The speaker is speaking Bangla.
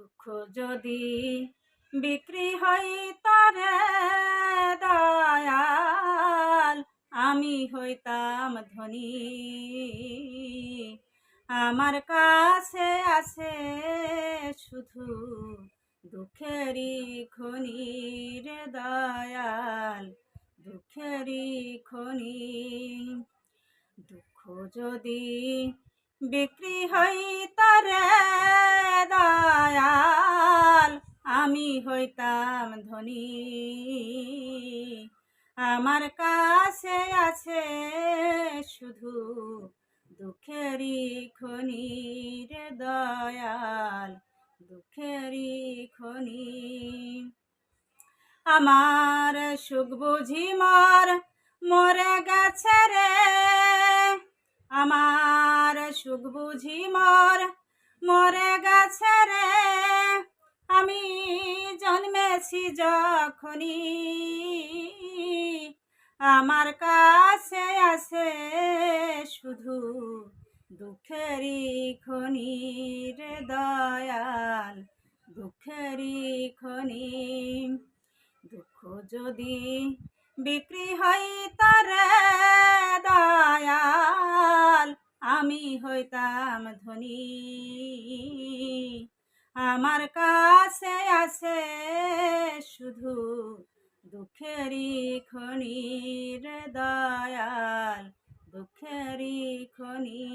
দুঃখ যদি বিক্রি হয় তারে দয়াল, আমি হইতাম ধনী। আমার কাছে আছে শুধু দুঃখেরই খনি রে দয়াল, দুঃখেরই খনি। দুঃখ যদি বিক্রি হয় তারে দয়াল, আমি হইতাম ধনী। আমার কাছে আছে শুধু দুঃখেরই খনি রে দয়াল, দুঃখেরই খনি। আমার সুখ বুঝি মরে গেছে রে, আমার সুখ বুঝি মরে গেছে রে। আমি জন্মেছি যখনই, আমার কাছে আছে শুধু দুঃখেরই খনি রে দয়াল, দুঃখেরই খনি। দুঃখ যদি বিক্রি হয় তারে দয়াল, আমি হইতাম ধনী। আমার কাছে আছে শুধু দুঃখেরই খনি রে দয়াল, দুঃখেরই খনি।